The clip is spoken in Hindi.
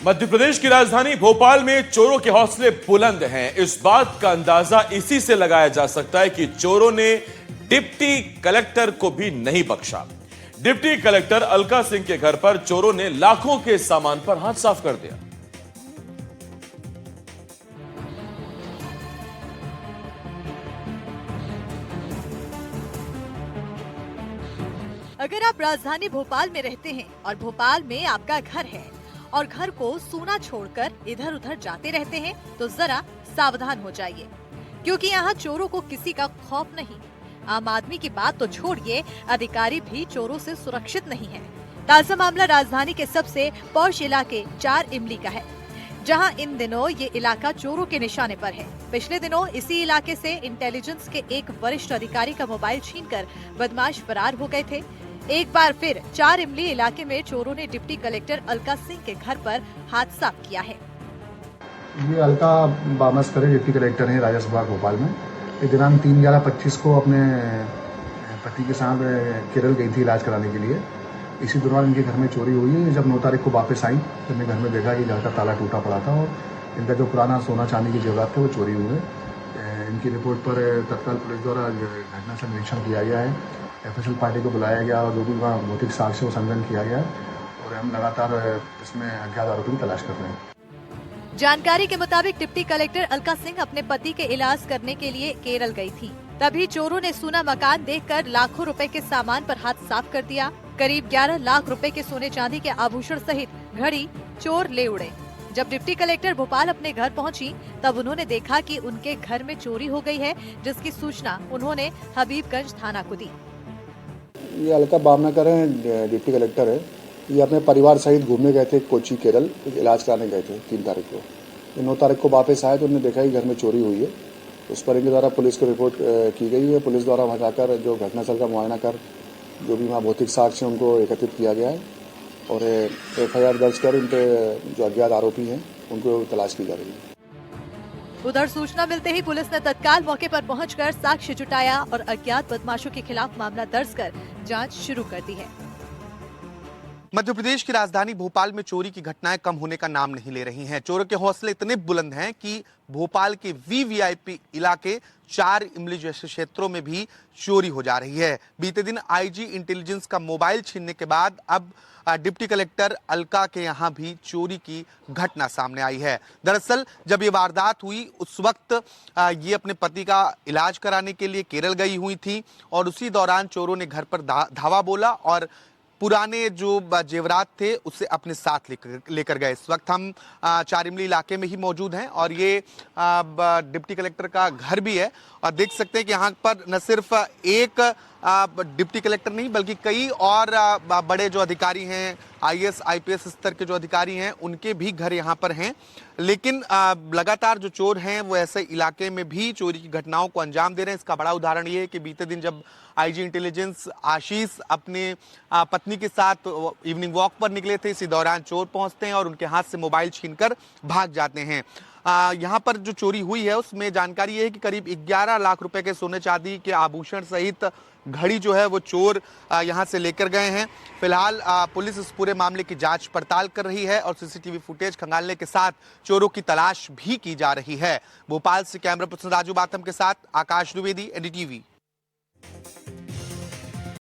मध्य प्रदेश की राजधानी भोपाल में चोरों के हौसले बुलंद हैं। इस बात का अंदाजा इसी से लगाया जा सकता है कि चोरों ने डिप्टी कलेक्टर को भी नहीं बख्शा। डिप्टी कलेक्टर अलका सिंह के घर पर चोरों ने लाखों के सामान पर हाथ साफ कर दिया। अगर आप राजधानी भोपाल में रहते हैं और भोपाल में आपका घर है और घर को सूना छोड़कर इधर उधर जाते रहते हैं तो जरा सावधान हो जाइए, क्योंकि यहाँ चोरों को किसी का खौफ नहीं। आम आदमी की बात तो छोड़िए, अधिकारी भी चोरों से सुरक्षित नहीं है। ताजा मामला राजधानी के सबसे पॉश इलाके 4 इमली का है, जहां इन दिनों ये इलाका चोरों के निशाने पर है। पिछले दिनों इसी इलाके से इंटेलिजेंस के एक वरिष्ठ अधिकारी का मोबाइल छीनकर बदमाश फरार हो गए थे। एक बार फिर 4 इमली इलाके में चोरों ने डिप्टी कलेक्टर अलका सिंह के घर पर हाथ साफ किया है। ये अलका बामस्कर डिप्टी कलेक्टर हैं राजस्व विभाग भोपाल में। ये दिनांक 3/11/25 को अपने पति के साथ केरल गई थी इलाज कराने के लिए। इसी दौरान इनके घर में चोरी हुई। जब 9 तारीख को वापस आई तो मैं घर में देखा कि घर का ताला टूटा पड़ा था और इनका जो पुराना सोना चांदी के जेवरात थे वो चोरी हुए। इनकी रिपोर्ट पर तत्काल पुलिस द्वारा घटना से निरीक्षण किया गया है। एफएसएल पार्टी को बुलाया गया और जो भी वहाँ भौतिक साक्ष्य संग्रहण किया गया और हम लगातार इसमें अज्ञात आरोपी की तलाश कर रहे हैं। जानकारी के मुताबिक डिप्टी कलेक्टर अलका सिंह अपने पति के इलाज करने के लिए केरल गई थी। तभी चोरों ने सूना मकान देखकर लाखों रुपए के सामान पर हाथ साफ कर दिया। करीब 11 लाख रुपए के सोने चांदी के आभूषण सहित घड़ी चोर ले उड़े। जब डिप्टी कलेक्टर भोपाल अपने घर पहुंची तब उन्होंने देखा कि उनके घर में चोरी हो गई है, जिसकी सूचना उन्होंने हबीबगंज थाना को दी। ये अलका बामनाकर हैं, डिप्टी कलेक्टर है। ये अपने परिवार सहित घूमने गए थे कोची केरल, इलाज कराने गए थे 3 तारीख को। ये 9 तारीख को वापस आए तो उन्होंने देखा कि घर में चोरी हुई है। उस पर इनके द्वारा पुलिस को रिपोर्ट की गई है। पुलिस द्वारा वहाँ जाकर जो घटनास्थल का मुआयना कर जो भी वहाँ भौतिक साक्ष्य उनको एकत्रित किया गया है और FIR दर्ज कर उन पर जो अज्ञात आरोपी हैं उनको तलाश की जा रही है। उधर सूचना मिलते ही पुलिस ने तत्काल मौके पर पहुंचकर साक्ष्य जुटाया और अज्ञात बदमाशों के खिलाफ मामला दर्ज कर जांच शुरू कर दी है। मध्य प्रदेश की राजधानी भोपाल में चोरी की घटनाएं कम होने का नाम नहीं ले रही हैं। चोरों के हौसले इतने बुलंद हैं कि भोपाल के VVIP इलाके 4 इमली जैसे क्षेत्रों में भी चोरी हो जा रही है। बीते दिन IG इंटेलिजेंस का मोबाइल छीनने के बाद अब डिप्टी कलेक्टर अलका के यहां भी चोरी की घटना सामने आई है। दरअसल जब ये वारदात हुई उस वक्त ये अपने पति का इलाज कराने के लिए केरल गई हुई थी और उसी दौरान चोरों ने घर पर धावा बोला और पुराने जो जेवरात थे उसे अपने साथ लेकर गए। इस वक्त हम 4 इमली इलाके में ही मौजूद हैं और ये डिप्टी कलेक्टर का घर भी है और देख सकते हैं कि यहाँ पर न सिर्फ एक डिप्टी कलेक्टर नहीं बल्कि कई और बड़े जो अधिकारी हैं, IAS IPS स्तर के जो अधिकारी हैं उनके भी घर यहाँ पर हैं। लेकिन लगातार जो चोर हैं वो ऐसे इलाके में भी चोरी की घटनाओं को अंजाम दे रहे हैं। इसका बड़ा उदाहरण ये है कि बीते दिन जब IG इंटेलिजेंस आशीष अपने पत्नी के साथ इवनिंग वॉक पर निकले थे, इसी दौरान चोर पहुंचते हैं और उनके हाथ से मोबाइल छीनकर भाग जाते हैं। यहाँ पर जो चोरी हुई है उसमें जानकारी ये है कि करीब 11 लाख रुपए के सोने चांदी के आभूषण सहित घड़ी जो है वो चोर यहाँ से लेकर गए हैं। फिलहाल पुलिस इस पूरे मामले की जांच पड़ताल कर रही है और CCTV फुटेज खंगालने के साथ चोरों की तलाश भी की जा रही है। भोपाल से कैमरा पर्सन राजू बाथम के साथ आकाश द्विवेदी, NDTV।